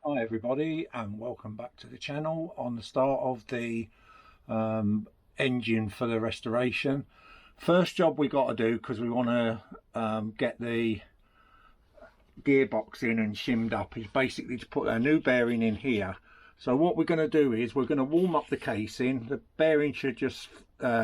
Hi everybody and welcome back to the channel on the start of the engine for the restoration. First job we got to do, because we want to get the gearbox in and shimmed up, is basically to put a new bearing in here. So what we're going to do is we're going to warm up the casing. The bearing should just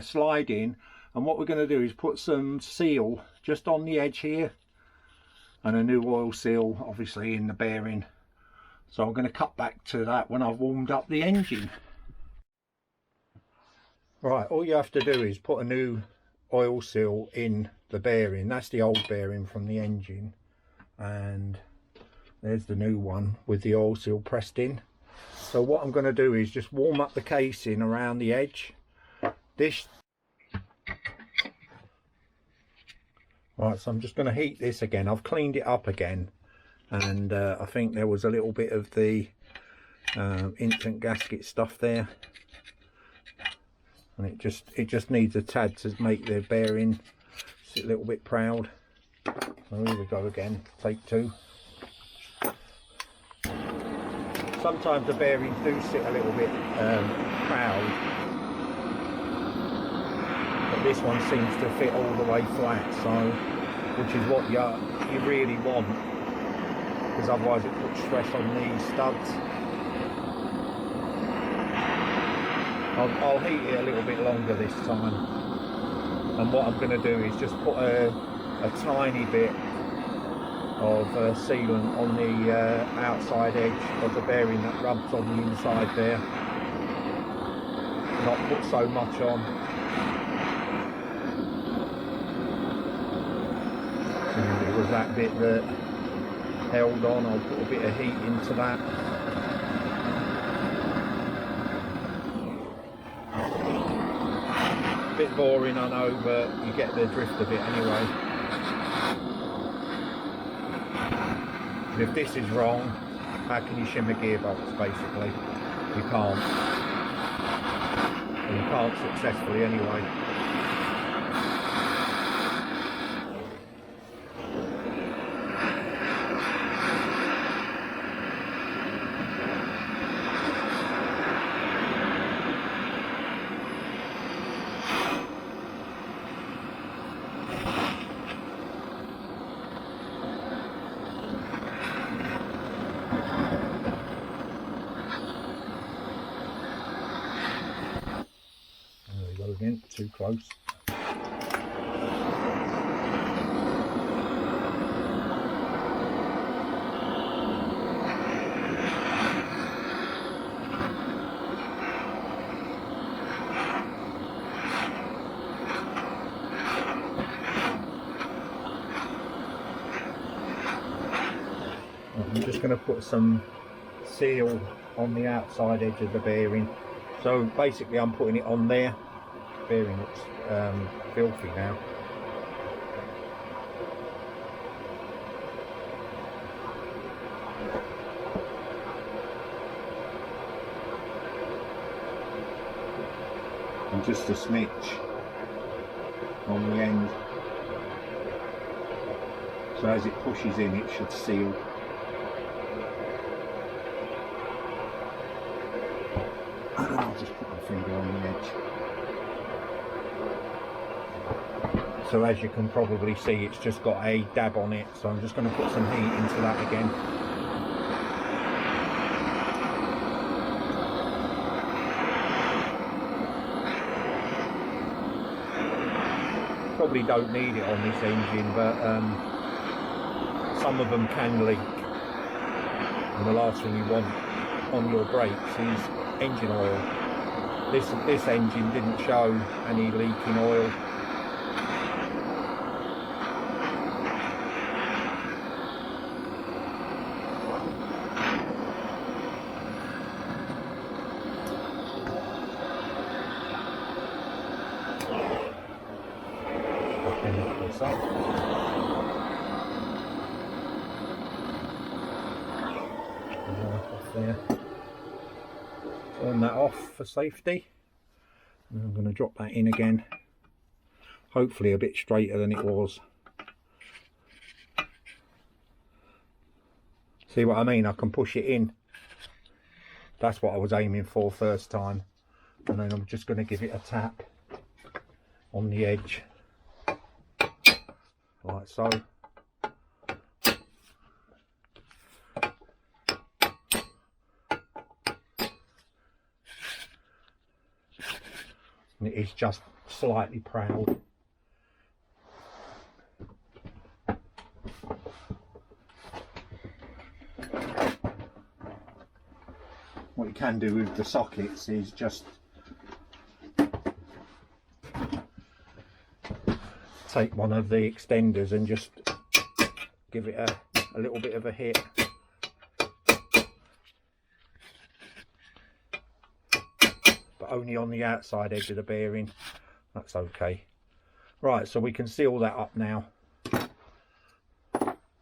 slide in, and what we're going to do is put some seal just on the edge here and a new oil seal obviously in the bearing. So I'm going to cut back to that when I've warmed up the engine. Right, all you have to do is put a new oil seal in the bearing. That's the old bearing from the engine, and there's the new one with the oil seal pressed in. So what I'm going to do is just warm up the casing around the edge. Right, so I'm just going to heat this again. I've cleaned it up again, and I think there was a little bit of the instant gasket stuff there, and it just needs a tad to make the bearing sit a little bit proud. So here we go again, take two. Sometimes the bearings do sit a little bit proud, but this one seems to fit all the way flat, so which is what you really want, because otherwise it puts stress on the studs. I'll heat it a little bit longer this time, and what I'm going to do is just put a tiny bit of sealant on the outside edge of the bearing that rubs on the inside there, not put so much on. And it was that bit that held on. I'll put a bit of heat into that. A bit boring, I know, but you get the drift of it anyway. And if this is wrong, how can you shim a gearbox? Basically, you can't. And you can't successfully anyway. Again, too close. I'm just going to put some seal on the outside edge of the bearing. So basically I'm putting it on there. Bearing looks filthy now. And just a smidge on the end, so as it pushes in it should seal. And I'll just put my finger on the edge. So as you can probably see, it's just got a dab on it, so I'm just going to put some heat into that again. Probably don't need it on this engine, but some of them can leak, and the last thing you want on your brakes is engine oil. This engine didn't show any leaking oil. There. Turn that off for safety, and I'm going to drop that in again, hopefully a bit straighter than it was. See what I mean? I can push it in That's what I was aiming for first time. And then I'm just going to give it a tap on the edge, like so. And it is just slightly proud. What you can do with the sockets is just take one of the extenders and just give it a little bit of a hit. But only on the outside edge of the bearing. That's okay. Right, so we can seal that up now. So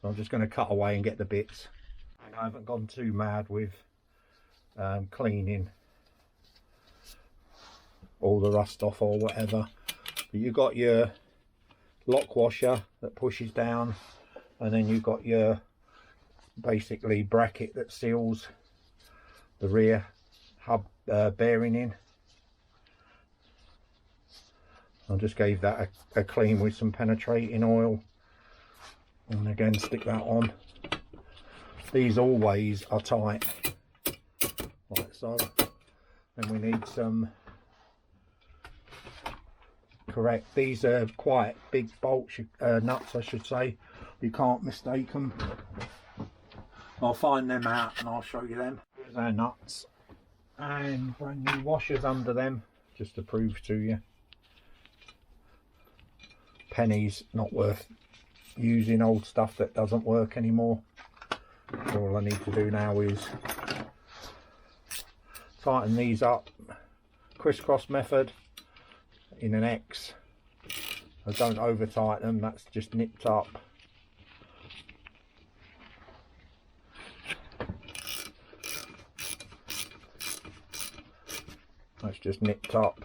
I'm just going to cut away and get the bits. I haven't gone too mad with cleaning all the rust off or whatever. But you've got your lock washer that pushes down, and then you've got your basically bracket that seals the rear hub bearing in. I just gave that a clean with some penetrating oil, and again stick that on. These always are tight, like so. Then we need some correct, these are quite big bolts, nuts I should say, you can't mistake them. I'll find them out and I'll show you them. Here's our nuts and brand new washers under them, just to prove to you. Pennies, not worth using old stuff that doesn't work anymore. So all I need to do now is tighten these up, crisscross method in an X. I don't over tighten them, that's just nipped up. That's just nipped up.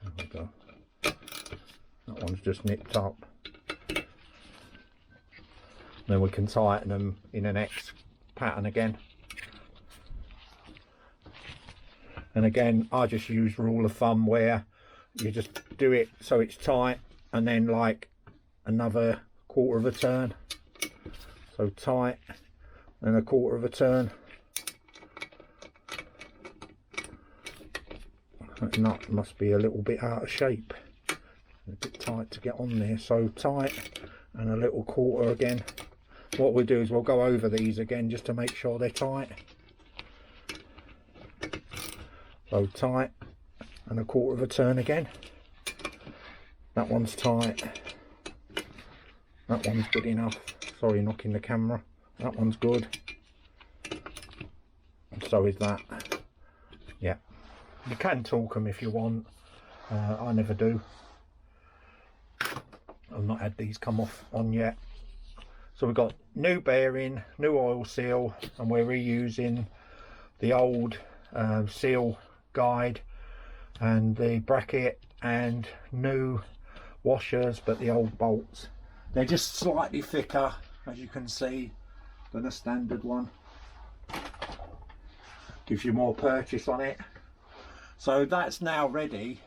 There we go. That one's just nipped up. Then we can tighten them in an X pattern again. And again, I just use rule of thumb where you just do it so it's tight, and then like another quarter of a turn. So tight and a quarter of a turn. That nut must be a little bit out of shape. A bit tight to get on there. So tight and a little quarter again. What we'll do is we'll go over these again just to make sure they're tight. So tight and a quarter of a turn again. That one's tight. That one's good enough. Sorry, knocking the camera. That one's good. And so is that. Yeah. You can torque them if you want. I never do. I've not had these come off on yet. So we've got new bearing, new oil seal, and we're reusing the old seal guide and the bracket, and new washers, but the old bolts. They're just slightly thicker, as you can see, than a standard one. Gives you more purchase on it. So that's now ready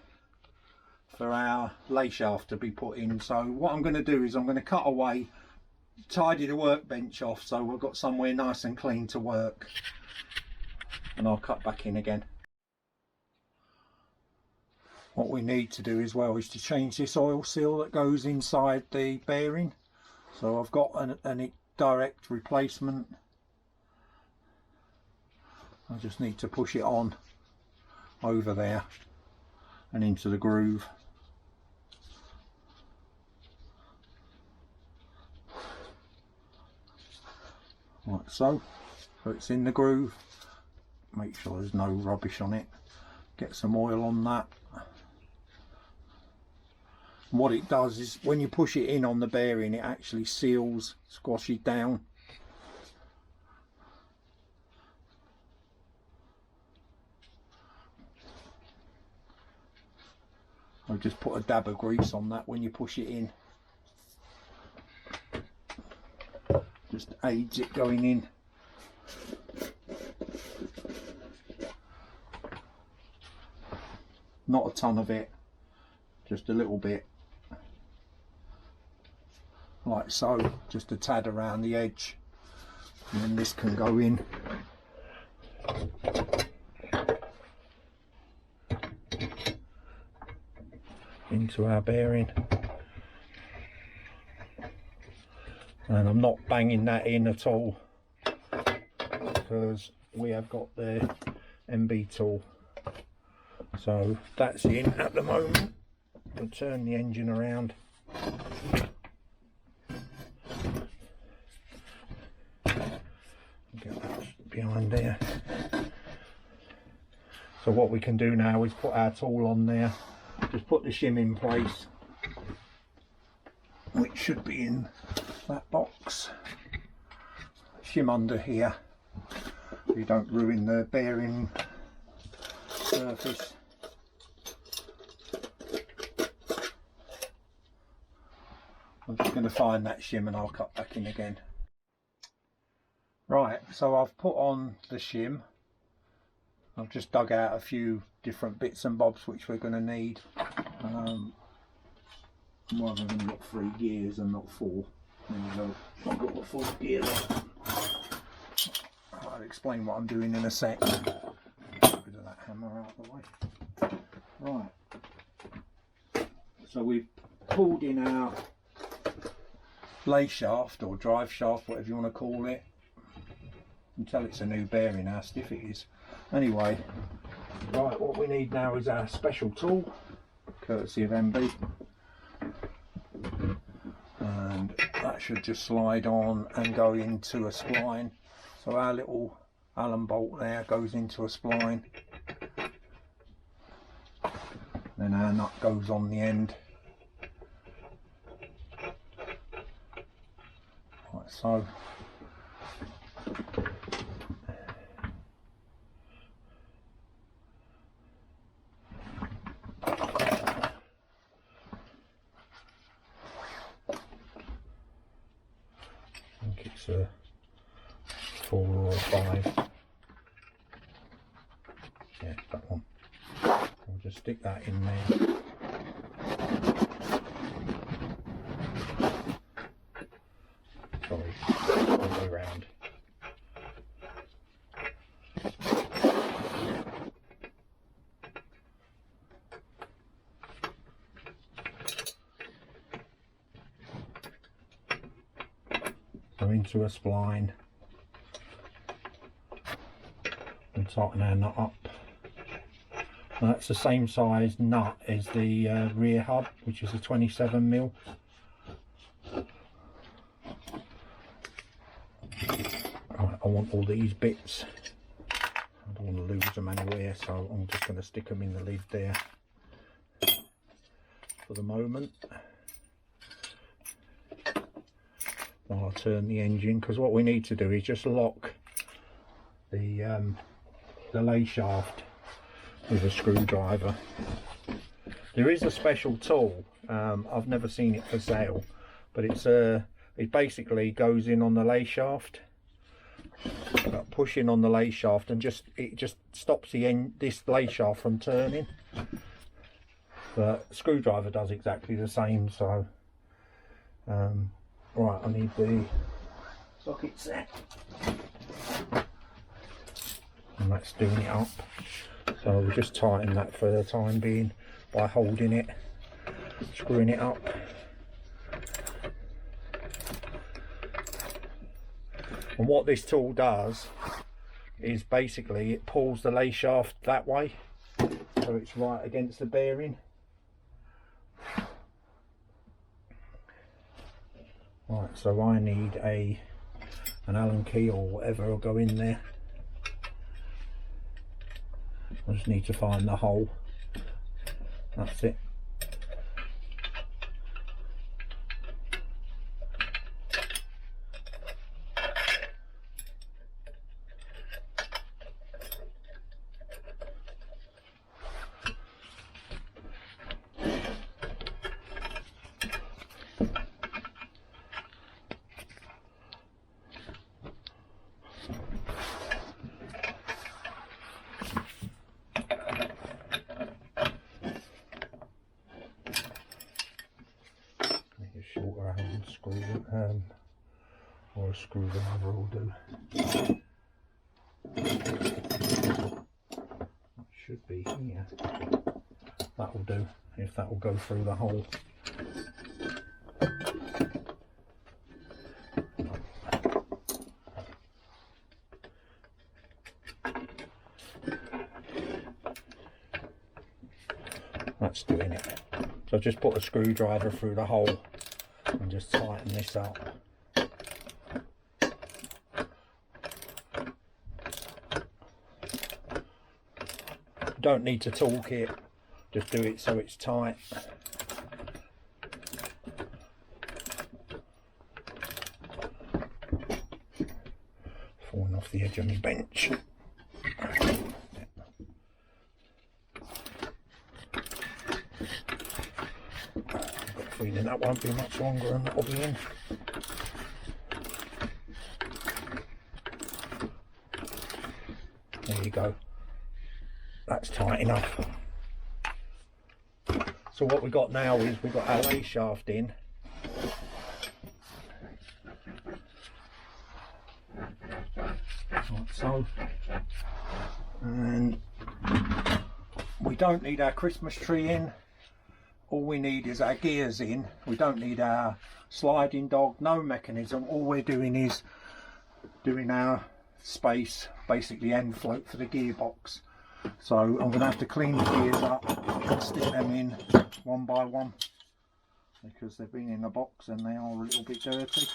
for our Layshaft to be put in. So what I'm going to do is I'm going to cut away, tidy the workbench off so we've got somewhere nice and clean to work, and I'll cut back in again. What we need to do as well is to change this oil seal that goes inside the bearing. So I've got a direct replacement. I just need to push it on over there and into the groove. Like so. So it's in the groove. Make sure there's no rubbish on it. Get some oil on that. And what it does is when you push it in on the bearing, it actually seals, squashes down. So just put a dab of grease on that when you push it in. Just aids it going in. Not a ton of it, just a little bit, like so, just a tad around the edge, and then this can go in. Into our bearing, and I'm not banging that in at all because we have got the MB tool. So that's in at the moment. We'll turn the engine around. Get that behind there. So what we can do now is put our tool on there. Just put the shim in place, which should be in that box. Shim under here so you don't ruin the bearing surface. I'm just going to find that shim and I'll cut back in again. Right, so I've put on the shim. I've just dug out a few different bits and bobs which we're going to need. One of them got 3 gears and not 4. There you go. I've got the 4th gear there. I'll explain what I'm doing in a sec. Get rid of that hammer out of the way. Right. So we've pulled in our Layshaft or drive shaft, whatever you want to call it. You can tell it's a new bearing how stiff it is. Anyway, right, what we need now is our special tool, courtesy of MB, and that should just slide on and go into a spline. So our little Allen bolt there goes into a spline, then our nut goes on the end. Like so. I think it's a 4 or a 5. Yeah, that one. I'll just stick that in there. Sorry, all the way round. So into a spline and tighten our nut up. Now that's the same size nut as the rear hub, which is a 27mm. Right, I want all these bits. I don't want to lose them anywhere, so I'm just going to stick them in the lid there for the moment. While I turn the engine, because what we need to do is just lock the Layshaft with a screwdriver. There is a special tool, I've never seen it for sale, but it basically goes in on the Layshaft. Push in on the Layshaft and it just stops this Layshaft from turning. The screwdriver does exactly the same. So right, I need the socket set, and that's doing it up. So we'll just tighten that for the time being by holding it, screwing it up. And what this tool does is basically it pulls the Layshaft that way, so it's right against the bearing. Right, so I need an Allen key or whatever will go in there. I just need to find the hole. That's it. screwdriver will do. That should be here. That will do, if that will go through the hole. That's doing it. So I've just put a screwdriver through the hole and just tighten this up. Don't need to torque it, just do it so it's tight. Falling off the edge of my bench. Feeling that won't be much longer and that'll be in. There you go. That's tight enough. So what we've got now is we've got our Layshaft in. Like so. And we don't need our Christmas tree in. All we need is our gears in. We don't need our sliding dog, no mechanism. All we're doing is doing our space, basically end float for the gearbox. So I'm going to have to clean the gears up and stick them in one by one because they've been in a box and they are a little bit dirty.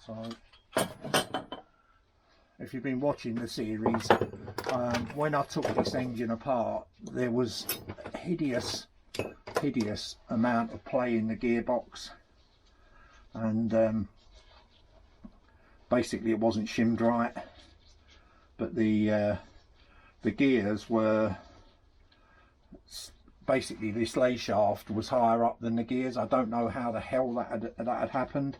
So if you've been watching the series, when I took this engine apart, there was hideous amount of play in the gearbox, and basically it wasn't shimmed right, but the gears were basically, this Layshaft was higher up than the gears. I don't know how the hell that had happened.